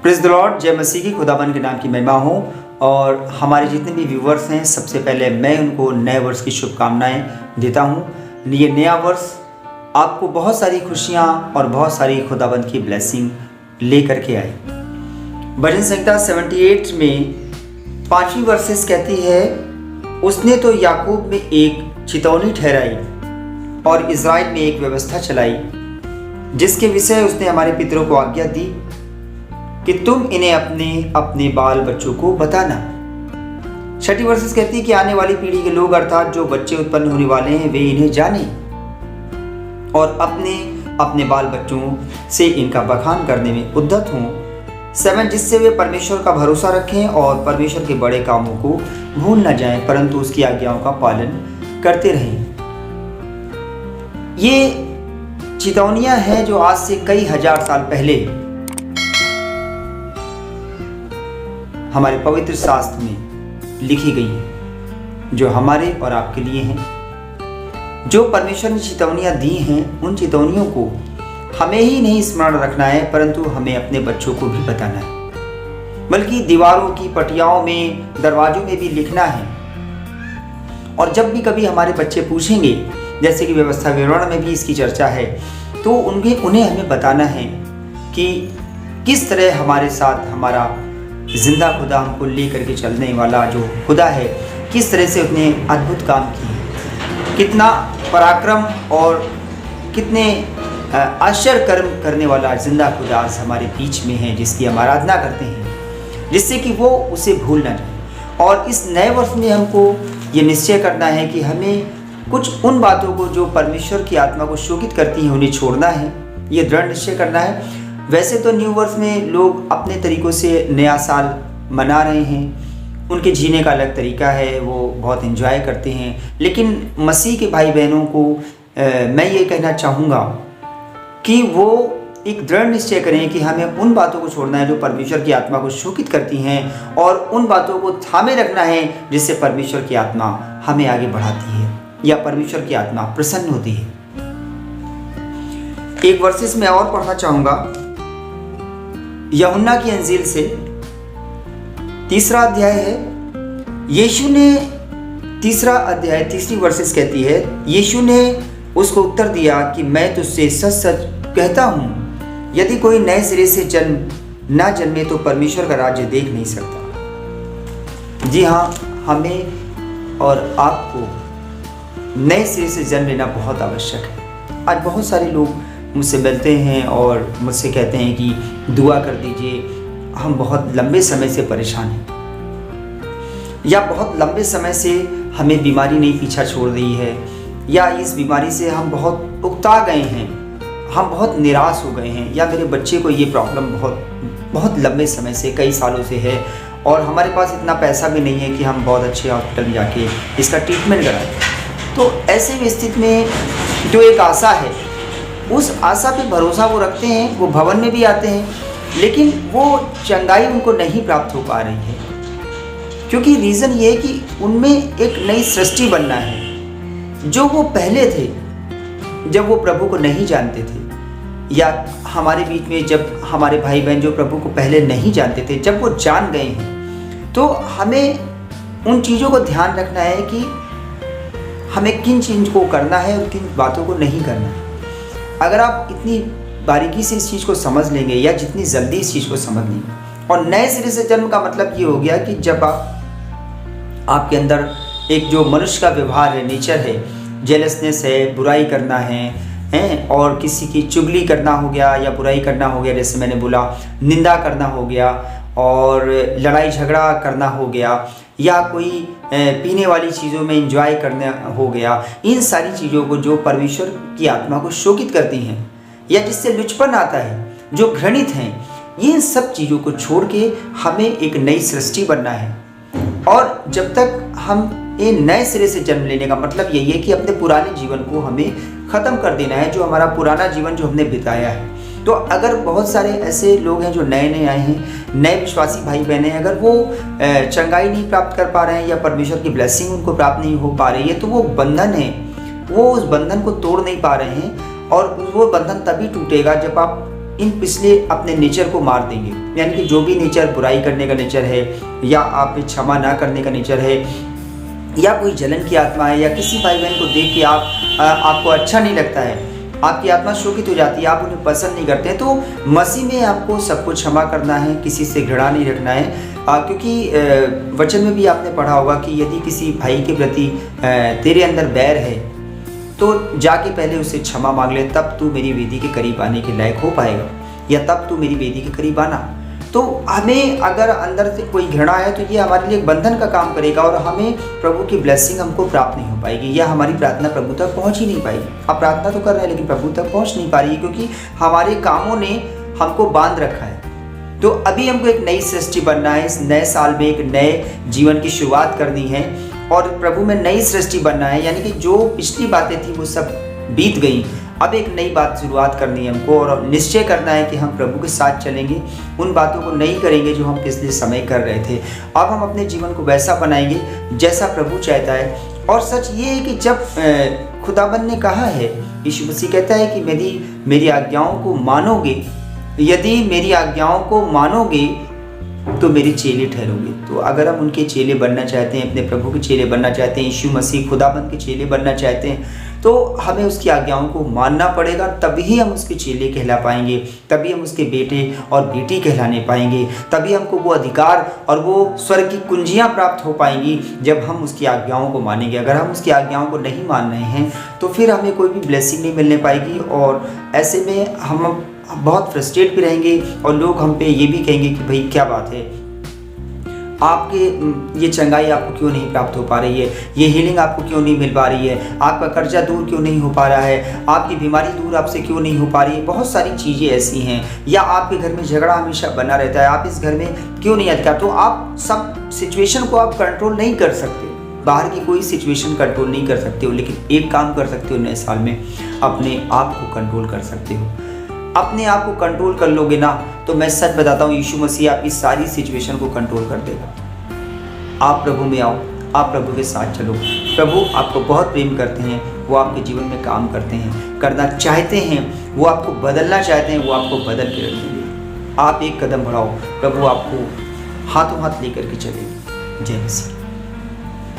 Praise the Lord. जय मसीह की खुदाबंद के नाम की महिमा हो। और हमारे जितने भी व्यूवर्स हैं, सबसे पहले मैं उनको नए वर्ष की शुभकामनाएं देता हूं। ये नया वर्ष आपको बहुत सारी खुशियां और बहुत सारी खुदाबंद की ब्लेसिंग लेकर के आए। भजन संहिता 78 में 5वीं वर्सेस कहती है, उसने तो याकूब में एक चितौनी ठहराई और इज़राइल में एक व्यवस्था चलाई, जिसके विषय उसने हमारे पितरों को आज्ञा दी कि तुम इन्हें अपने अपने बाल बच्चों को बताना। 6ठी वर्सेस कहती है कि आने वाली पीढ़ी के लोग, अर्थात जो बच्चे उत्पन्न होने वाले हैं, वे इन्हें जाने और अपने अपने बाल बच्चों से इनका बखान करने में उद्यत हों। 7 जिससे वे परमेश्वर का भरोसा रखें और परमेश्वर के बड़े कामों को भूल न जाएं, परंतु उसकी आज्ञाओं का पालन करते रहें। ये चेतावनियां हैं जो आज से कई हजार साल पहले हमारे पवित्र शास्त्र में लिखी गई हैं, जो हमारे और आपके लिए हैं। जो परमेश्वर ने चेतावनियां दी हैं, उन चेतावनियों को हमें ही नहीं स्मरण रखना है, परंतु हमें अपने बच्चों को भी बताना है, बल्कि दीवारों की पटियाओं में, दरवाजों में भी लिखना है। और जब भी कभी हमारे बच्चे पूछेंगे, जैसे कि व्यवस्था विवरण में भी इसकी चर्चा है, तो उन्हें हमें बताना है कि किस तरह हमारे साथ हमारा जिंदा खुदा हमको लेकर के चलने वाला जो खुदा है, किस तरह से उसने अद्भुत काम किए, कितना पराक्रम और कितने आश्चर्य कर्म करने वाला जिंदा खुदा हमारे बीच में है, जिसकी हम आराधना करते हैं, जिससे कि वो उसे भूल ना जाए। और इस नए वर्ष में हमको ये निश्चय करना है कि हमें कुछ उन बातों को जो परमेश्वर की आत्मा को शोकित करती हैं, उन्हें छोड़ना है। ये दृढ़ निश्चय करना है। वैसे तो न्यू वर्ष में लोग अपने तरीक़ों से नया साल मना रहे हैं, उनके जीने का अलग तरीका है, वो बहुत एंजॉय करते हैं। लेकिन मसीह के भाई बहनों को मैं ये कहना चाहूँगा कि वो एक दृढ़ निश्चय करें कि हमें उन बातों को छोड़ना है जो परमेश्वर की आत्मा को शोकित करती हैं, और उन बातों को थामे रखना है जिससे परमेश्वर की आत्मा हमें आगे बढ़ाती है या परमेश्वर की आत्मा प्रसन्न होती है। एक वर्सेस में और पढ़ना चाहूँगा, यूहन्ना की अंजील से 3रा अध्याय है। यीशु ने 3रा अध्याय 3री वर्सेस कहती है, यीशु ने उसको उत्तर दिया कि मैं तुझसे सच सच कहता हूँ, यदि कोई नए सिरे से जन्म ना जन्मे तो परमेश्वर का राज्य देख नहीं सकता। जी हाँ, हमें और आपको नए सिरे से जन्म लेना बहुत आवश्यक है। आज बहुत सारे लोग मुझसे मिलते हैं और मुझसे कहते हैं कि दुआ कर दीजिए, हम बहुत लंबे समय से परेशान हैं, या बहुत लंबे समय से हमें बीमारी नहीं पीछा छोड़ रही है, या इस बीमारी से हम बहुत उकता गए हैं, हम बहुत निराश हो गए हैं, या मेरे बच्चे को ये प्रॉब्लम बहुत लंबे समय से, कई सालों से है, और हमारे पास इतना पैसा भी नहीं है कि हम बहुत अच्छे हॉस्पिटल में जाके इसका ट्रीटमेंट कराएं। तो ऐसे स्थिति में जो एक आशा है, उस आशा पे भरोसा वो रखते हैं, वो भवन में भी आते हैं, लेकिन वो चंगाई उनको नहीं प्राप्त हो पा रही है, क्योंकि रीज़न ये है कि उनमें एक नई सृष्टि बनना है। जो वो पहले थे, जब वो प्रभु को नहीं जानते थे, या हमारे बीच में जब हमारे भाई बहन जो प्रभु को पहले नहीं जानते थे, जब वो जान गए हैं, तो हमें उन चीज़ों को ध्यान रखना है कि हमें किन चीज़ को करना है और किन बातों को नहीं करना है। अगर आप इतनी बारीकी से इस चीज़ को समझ लेंगे, या जितनी जल्दी इस चीज़ को समझ लेंगे, और नए सिरे से जन्म का मतलब ये हो गया कि जब आपके अंदर एक जो मनुष्य का व्यवहार है, नेचर है, जेलसनेस है, बुराई करना है, और किसी की चुगली करना हो गया या बुराई करना हो गया, जैसे मैंने बोला, निंदा करना हो गया, और लड़ाई झगड़ा करना हो गया, या कोई पीने वाली चीज़ों में एंजॉय करना हो गया, इन सारी चीज़ों को जो परमेश्वर की आत्मा को शोकित करती हैं, या जिससे लुचपन आता है, जो घृणित हैं, ये सब चीज़ों को छोड़ के हमें एक नई सृष्टि बनना है। और जब तक हम ये नए सिरे से जन्म लेने का मतलब यही है कि अपने पुराने जीवन को हमें ख़त्म कर देना है, जो हमारा पुराना जीवन जो हमने बिताया है। तो अगर बहुत सारे ऐसे लोग हैं जो नए नए आए हैं, नए विश्वासी भाई बहने हैं, अगर वो चंगाई नहीं प्राप्त कर पा रहे हैं, या परमेश्वर की ब्लेसिंग उनको प्राप्त नहीं हो पा रही है, तो वो बंधन है, वो उस बंधन को तोड़ नहीं पा रहे हैं। और वो बंधन तभी टूटेगा जब आप इन पिछले अपने नेचर को मार देंगे। यानी कि जो भी नेचर बुराई करने का नेचर है, या आप पे क्षमा ना करने का नेचर है, या कोई जलन की आत्मा है, या किसी भाई बहन को देख के आपको अच्छा नहीं लगता है, आपकी आत्मा शोकित हो जाती है, आप उन्हें पसंद नहीं करते हैं, तो मसीह में आपको सब कुछ क्षमा करना है, किसी से घृणा नहीं रखना है। क्योंकि वचन में भी आपने पढ़ा होगा कि यदि किसी भाई के प्रति तेरे अंदर बैर है तो जाके पहले उससे क्षमा मांग ले, तब तू मेरी वेदी के करीब आने के लायक हो पाएगा, या तब तू मेरी वेदी के करीब आना। तो हमें अगर अंदर से कोई घृणा है तो ये हमारे लिए एक बंधन का काम करेगा, और हमें प्रभु की ब्लेसिंग हमको प्राप्त नहीं हो पाएगी, या हमारी प्रार्थना प्रभु तक पहुंच ही नहीं पाएगी। आप प्रार्थना तो कर रहे हैं लेकिन प्रभु तक पहुंच नहीं पा रही है, क्योंकि हमारे कामों ने हमको बांध रखा है। तो अभी हमको एक नई सृष्टि बनना है, इस नए साल में एक नए जीवन की शुरुआत करनी है, और प्रभु में नई सृष्टि बनना है। यानी कि जो पिछली बातें थी वो सब बीत गई, अब एक नई बात शुरुआत करनी है हमको, और निश्चय करना है कि हम प्रभु के साथ चलेंगे, उन बातों को नहीं करेंगे जो हम पिछले समय कर रहे थे। अब हम अपने जीवन को वैसा बनाएंगे जैसा प्रभु चाहता है। और सच ये है कि जब खुदाबंद ने कहा है, यीशु मसीह कहता है कि यदि मेरी आज्ञाओं को मानोगे, यदि मेरी आज्ञाओं को मानोगे तो मेरे चेले ठहरोगे। तो अगर हम उनके चेले बनना चाहते हैं, अपने प्रभु के चेले बनना चाहते हैं, यीशु मसीह खुदाबंद के चेले बनना चाहते हैं, तो हमें उसकी आज्ञाओं को मानना पड़ेगा, तभी हम उसके चेले कहला पाएंगे, तभी हम उसके बेटे और बेटी कहलाने पाएंगे, तभी हमको वो अधिकार और वो स्वर्ग की कुंजियाँ प्राप्त हो पाएंगी जब हम उसकी आज्ञाओं को मानेंगे। अगर हम उसकी आज्ञाओं को नहीं मान रहे हैं तो फिर हमें कोई भी ब्लेसिंग नहीं मिलने पाएगी, और ऐसे में हम बहुत फ्रस्ट्रेट भी रहेंगे, और लोग हम पे ये भी कहेंगे कि भाई क्या बात है, आपके ये चंगाई आपको क्यों नहीं प्राप्त हो पा रही है, ये हीलिंग आपको क्यों नहीं मिल पा रही है, आपका कर्जा दूर क्यों नहीं हो पा रहा है, आपकी बीमारी दूर आपसे क्यों नहीं हो पा रही है। बहुत सारी चीज़ें ऐसी हैं, या आपके घर में झगड़ा हमेशा बना रहता है, आप इस घर में क्यों नहीं अधिकार। तो आप सब सिचुएशन को आप कंट्रोल नहीं कर सकते, बाहर की कोई सिचुएशन कंट्रोल नहीं कर सकते हो, लेकिन एक काम कर सकते हो नए साल में, अपने आप को कंट्रोल कर सकते हो। अपने आप को कंट्रोल कर लोगे ना, तो मैं सच बताता हूँ यीशु मसीह आपकी सारी सिचुएशन को कंट्रोल कर देगा। आप प्रभु में आओ, आप प्रभु के साथ चलो। प्रभु आपको बहुत प्रेम करते हैं, वो आपके जीवन में काम करते हैं, करना चाहते हैं, वो आपको बदलना चाहते हैं, वो आपको बदल के रखेंगे। आप एक कदम बढ़ाओ, प्रभु आपको हाथों हाथ लेकर के चलेंगे। जय मसीह।